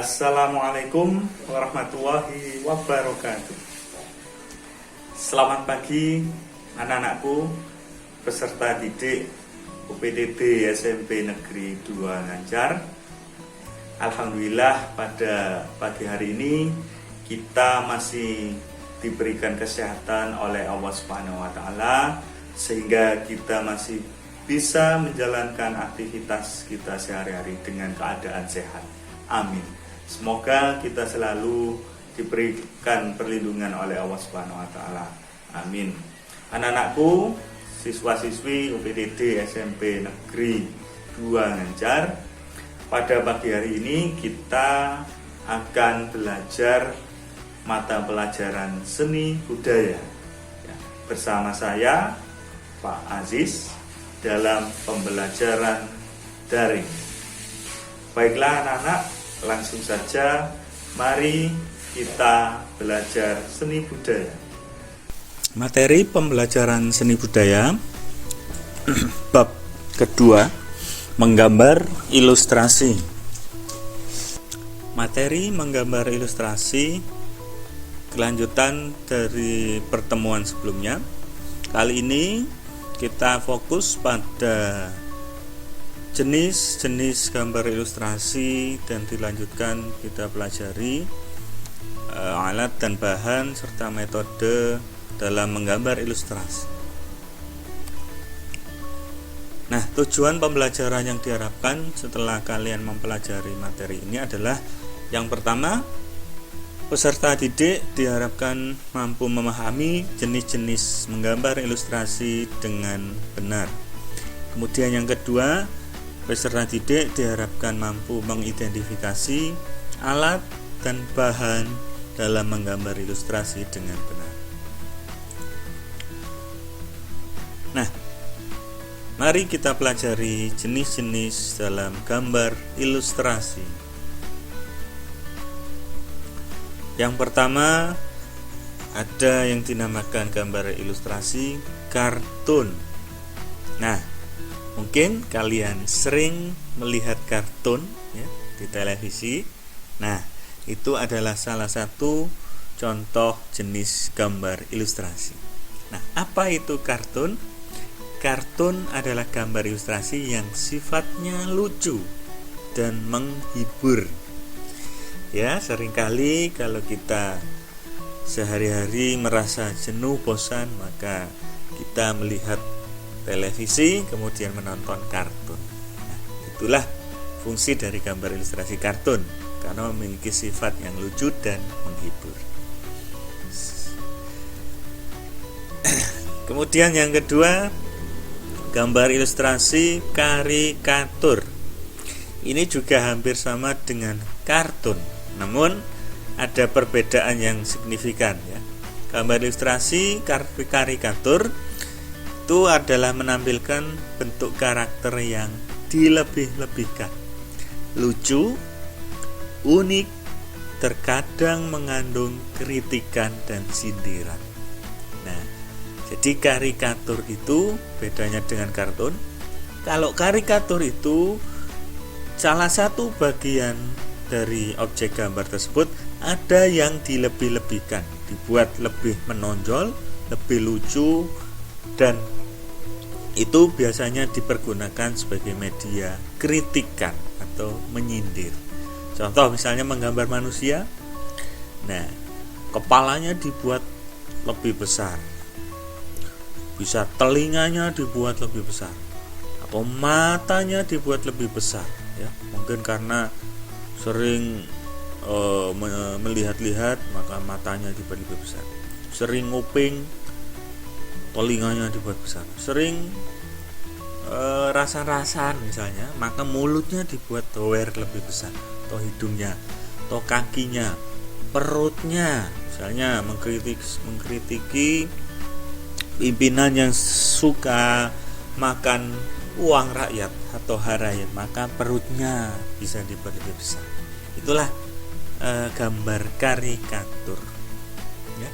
Assalamualaikum warahmatullahi wabarakatuh. Selamat pagi anak-anakku, peserta didik UPTD SMP Negeri 2 Ngancar. Alhamdulillah pada pagi hari ini kita masih diberikan kesehatan oleh Allah Subhanahu wa taala sehingga kita masih bisa menjalankan aktivitas kita sehari-hari dengan keadaan sehat. Amin. Semoga kita selalu diberikan perlindungan oleh Allah Subhanahu wa taala. Amin. Anak-anakku, siswa-siswi UPTD SMP Negeri 2 Ngancar, pada pagi hari ini kita akan belajar mata pelajaran seni budaya bersama saya Pak Aziz dalam pembelajaran daring. Baiklah anak-anak, langsung saja mari kita belajar seni budaya. Materi pembelajaran seni budaya bab kedua, menggambar ilustrasi. Materi menggambar ilustrasi kelanjutan dari pertemuan sebelumnya. Kali ini kita fokus pada jenis-jenis gambar ilustrasi dan dilanjutkan kita pelajari alat dan bahan serta metode dalam menggambar ilustrasi. Nah, tujuan pembelajaran yang diharapkan setelah kalian mempelajari materi ini adalah yang pertama, peserta didik diharapkan mampu memahami jenis-jenis menggambar ilustrasi dengan benar. Kemudian yang kedua, peserta didik diharapkan mampu mengidentifikasi alat dan bahan dalam menggambar ilustrasi dengan benar. Nah, mari kita pelajari jenis-jenis dalam gambar ilustrasi. Yang pertama, ada yang dinamakan gambar ilustrasi kartun. Nah, mungkin kalian sering melihat kartun ya, di televisi. Nah, itu adalah salah satu contoh jenis gambar ilustrasi. Nah, apa itu kartun? Kartun adalah gambar ilustrasi yang sifatnya lucu dan menghibur. Ya, seringkali kalau kita sehari-hari merasa jenuh, bosan, maka kita melihat televisi kemudian menonton kartun. Nah, itulah fungsi dari gambar ilustrasi kartun, karena memiliki sifat yang lucu dan menghibur. Kemudian yang kedua, gambar ilustrasi karikatur. Ini juga hampir sama dengan kartun, namun ada perbedaan yang signifikan ya. Gambar ilustrasi karikatur itu adalah menampilkan bentuk karakter yang dilebih-lebihkan, lucu, unik, terkadang mengandung kritikan dan sindiran. Nah, jadi karikatur itu bedanya dengan kartun. Kalau karikatur itu salah satu bagian dari objek gambar tersebut ada yang dilebih-lebihkan, dibuat lebih menonjol, lebih lucu, dan itu biasanya dipergunakan sebagai media kritikan atau menyindir. Contoh misalnya menggambar manusia. Nah, kepalanya dibuat lebih besar, bisa telinganya dibuat lebih besar, atau matanya dibuat lebih besar ya. Mungkin karena sering melihat-lihat maka matanya dibuat lebih besar. Sering nguping, telinganya dibuat besar. Sering rasa-rasan misalnya, maka mulutnya dibuat doer lebih besar, atau hidungnya, atau kakinya, perutnya, misalnya mengkritiki pimpinan yang suka makan uang rakyat atau harayat, maka perutnya bisa dibuat lebih besar. Itulah gambar karikatur ya.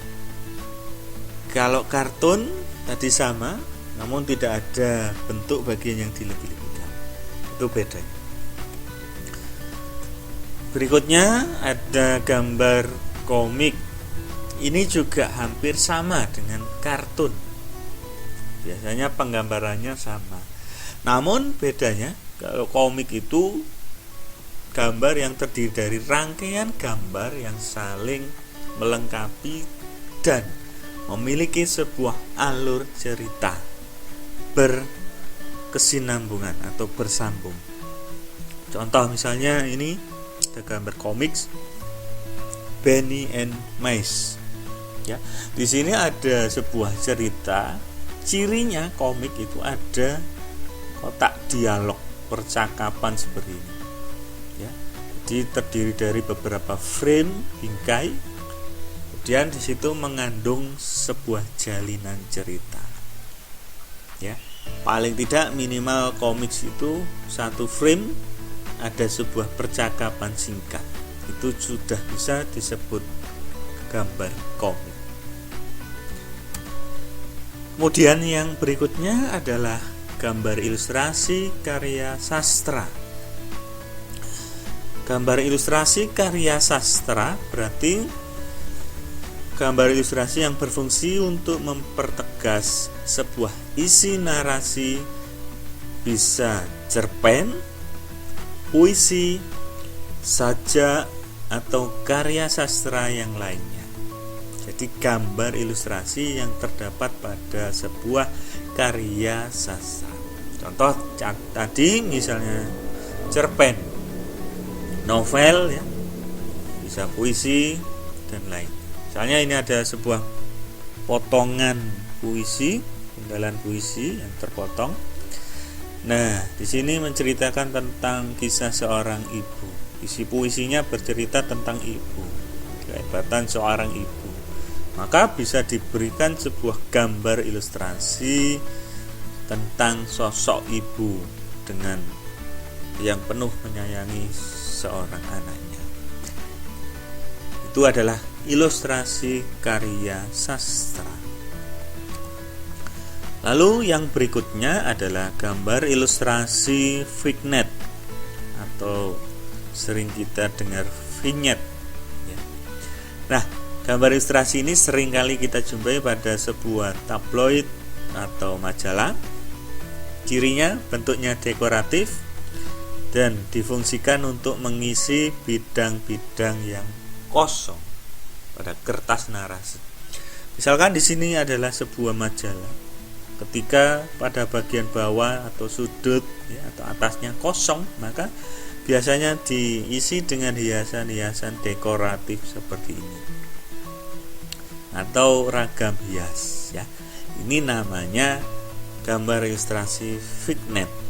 Kalau kartun tadi sama, namun tidak ada bentuk bagian yang dilebih-lebihkan. Itu bedanya. Berikutnya ada gambar komik. Ini juga hampir sama dengan kartun. Biasanya penggambarannya sama. Namun bedanya, kalau komik itu gambar yang terdiri dari rangkaian gambar yang saling melengkapi dan memiliki sebuah alur cerita berkesinambungan atau bersambung. Contoh misalnya ini ada gambar komik Benny and Mice. Ya, di sini ada sebuah cerita. Cirinya komik itu ada kotak dialog percakapan seperti ini. Ya, jadi terdiri dari beberapa frame bingkai. Kemudian di situ mengandung sebuah jalinan cerita. Ya, paling tidak minimal komik itu satu frame ada sebuah percakapan singkat. Itu sudah bisa disebut gambar komik. Kemudian yang berikutnya adalah gambar ilustrasi karya sastra. Gambar ilustrasi karya sastra berarti gambar ilustrasi yang berfungsi untuk mempertegas sebuah isi narasi, bisa cerpen, puisi, sajak, atau karya sastra yang lainnya. Jadi gambar ilustrasi yang terdapat pada sebuah karya sastra. Contoh tadi misalnya cerpen, novel ya, bisa puisi dan lain. Misalnya ini ada sebuah potongan puisi, penggalan puisi yang terpotong. Nah, di sini menceritakan tentang kisah seorang ibu. Isi puisinya bercerita tentang ibu, kehebatan seorang ibu. Maka bisa diberikan sebuah gambar ilustrasi tentang sosok ibu dengan yang penuh menyayangi seorang anaknya. Itu adalah ilustrasi karya sastra. Lalu yang berikutnya adalah gambar ilustrasi vignette atau sering kita dengar vignette ya. Nah, gambar ilustrasi ini seringkali kita jumpai pada sebuah tabloid atau majalah. Cirinya bentuknya dekoratif dan difungsikan untuk mengisi bidang-bidang yang kosong pada kertas narasi. Misalkan di sini adalah sebuah majalah. Ketika pada bagian bawah atau sudut ya, atau atasnya kosong, maka biasanya diisi dengan hiasan-hiasan dekoratif seperti ini atau ragam hias ya. Ini namanya gambar ilustrasi vignette.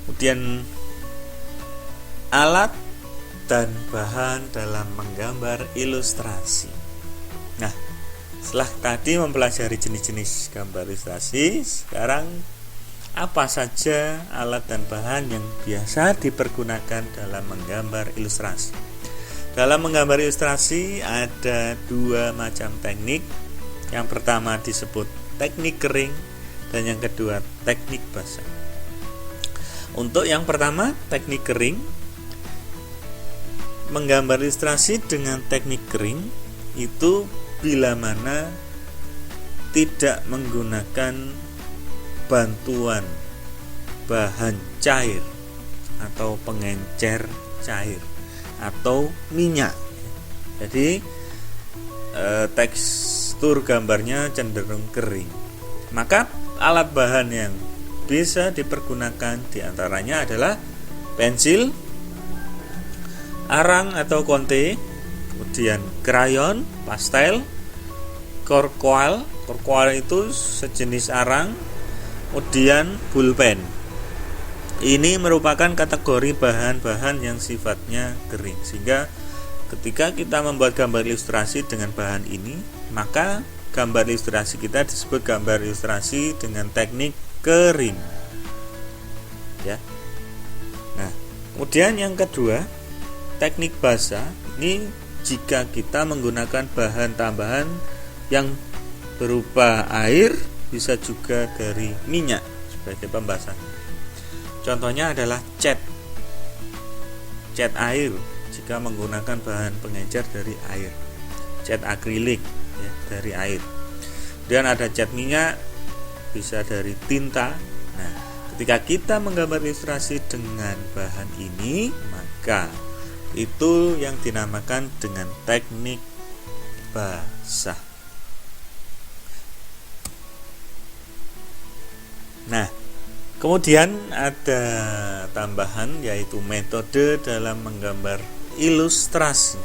Kemudian alat dan bahan dalam menggambar ilustrasi. Nah, setelah tadi mempelajari jenis-jenis gambar ilustrasi, sekarang apa saja alat dan bahan yang biasa dipergunakan dalam menggambar ilustrasi? Dalam menggambar ilustrasi ada dua macam teknik. Yang pertama disebut teknik kering dan yang kedua teknik basah. Untuk yang pertama, teknik kering, menggambar ilustrasi dengan teknik kering itu bila mana tidak menggunakan bantuan bahan cair atau pengencer cair atau minyak. Jadi tekstur gambarnya cenderung kering. Maka alat bahan yang bisa dipergunakan diantaranya adalah pensil, arang atau konte, kemudian krayon, pastel, korkoal itu sejenis arang, kemudian pulpen. Ini merupakan kategori bahan-bahan yang sifatnya kering, sehingga ketika kita membuat gambar ilustrasi dengan bahan ini, maka gambar ilustrasi kita disebut gambar ilustrasi dengan teknik kering ya. Nah, kemudian yang kedua, teknik basah. Ini jika kita menggunakan bahan tambahan yang berupa air, bisa juga dari minyak sebagai pembasahan. Contohnya adalah cat air jika menggunakan bahan pengencer dari air, cat akrilik ya, dari air. Dan ada cat minyak, bisa dari tinta. Nah, ketika kita menggambar ilustrasi dengan bahan ini, maka itu yang dinamakan dengan teknik basah. Nah, kemudian ada tambahan yaitu metode dalam menggambar ilustrasi.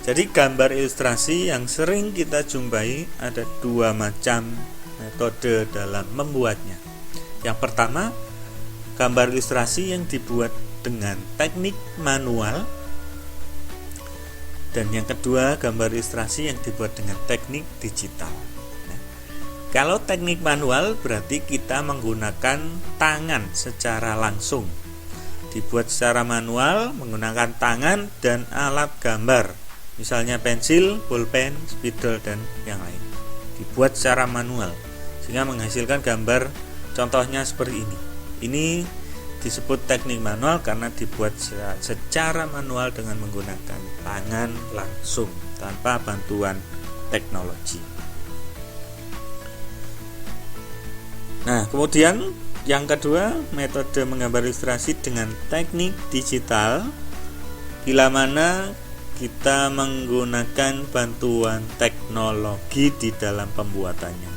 Jadi gambar ilustrasi yang sering kita jumpai ada dua macam metode dalam membuatnya. Yang pertama, gambar ilustrasi yang dibuat dengan teknik manual. Dan yang kedua, gambar ilustrasi yang dibuat dengan teknik digital. Kalau teknik manual berarti kita menggunakan tangan secara langsung. Dibuat secara manual menggunakan tangan dan alat gambar. Misalnya pensil, pulpen, spidol dan yang lain. Dibuat secara manual sehingga menghasilkan gambar contohnya seperti ini. Ini disebut teknik manual karena dibuat secara manual dengan menggunakan tangan langsung tanpa bantuan teknologi. Nah, kemudian yang kedua, metode menggambar ilustrasi dengan teknik digital, bila mana kita menggunakan bantuan teknologi di dalam pembuatannya.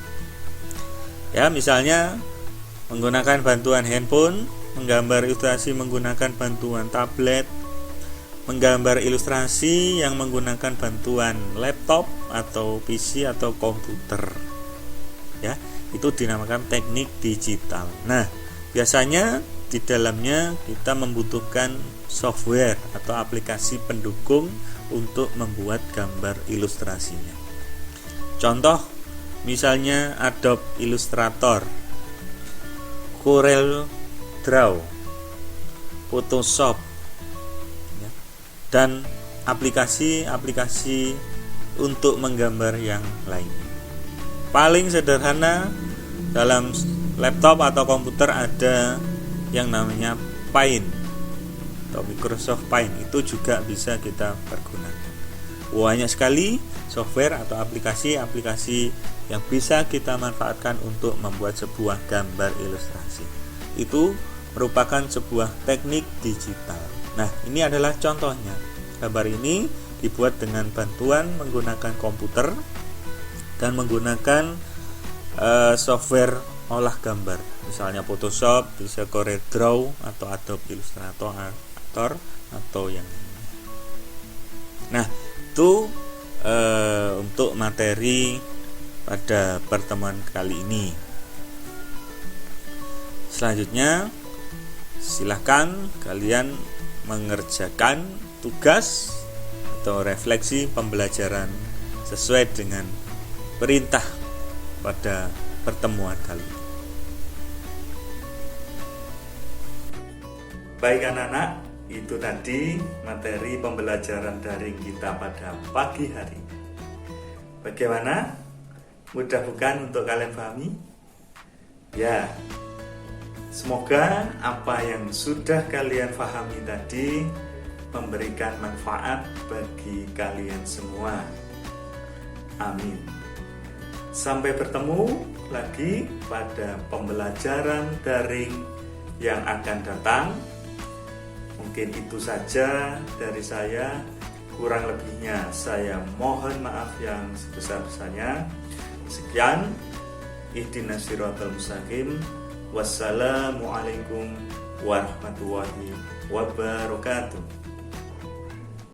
Ya, misalnya menggunakan bantuan handphone, menggambar ilustrasi menggunakan bantuan tablet, menggambar ilustrasi yang menggunakan bantuan laptop atau PC atau komputer. Ya. Itu dinamakan teknik digital. Nah, biasanya di dalamnya kita membutuhkan software atau aplikasi pendukung untuk membuat gambar ilustrasinya. Contoh, misalnya Adobe Illustrator, Corel Draw, Photoshop, ya, dan aplikasi-aplikasi untuk menggambar yang lainnya. Paling sederhana dalam laptop atau komputer ada yang namanya Paint atau Microsoft Paint, itu juga bisa kita pergunakan. Banyak sekali software atau aplikasi-aplikasi yang bisa kita manfaatkan untuk membuat sebuah gambar ilustrasi. Itu merupakan sebuah teknik digital. Nah, ini adalah contohnya. Gambar ini dibuat dengan bantuan menggunakan komputer dan menggunakan software olah gambar, misalnya Photoshop, bisa Corel Draw atau Adobe Illustrator atau yang lainnya. Nah, itu untuk materi pada pertemuan kali ini. Selanjutnya, silakan kalian mengerjakan tugas atau refleksi pembelajaran sesuai dengan perintah pada pertemuan kali ini. Baik anak-anak, itu tadi materi pembelajaran daring kita pada pagi hari. Bagaimana? Mudah bukan untuk kalian pahami? Ya, semoga apa yang sudah kalian pahami tadi memberikan manfaat bagi kalian semua. Amin. Sampai bertemu lagi pada pembelajaran daring yang akan datang. Mungkin itu saja dari saya. Kurang lebihnya saya mohon maaf yang sebesar-besarnya. Sekian. Ihdinas siratal mustaqim. Wassalamualaikum warahmatullahi wabarakatuh.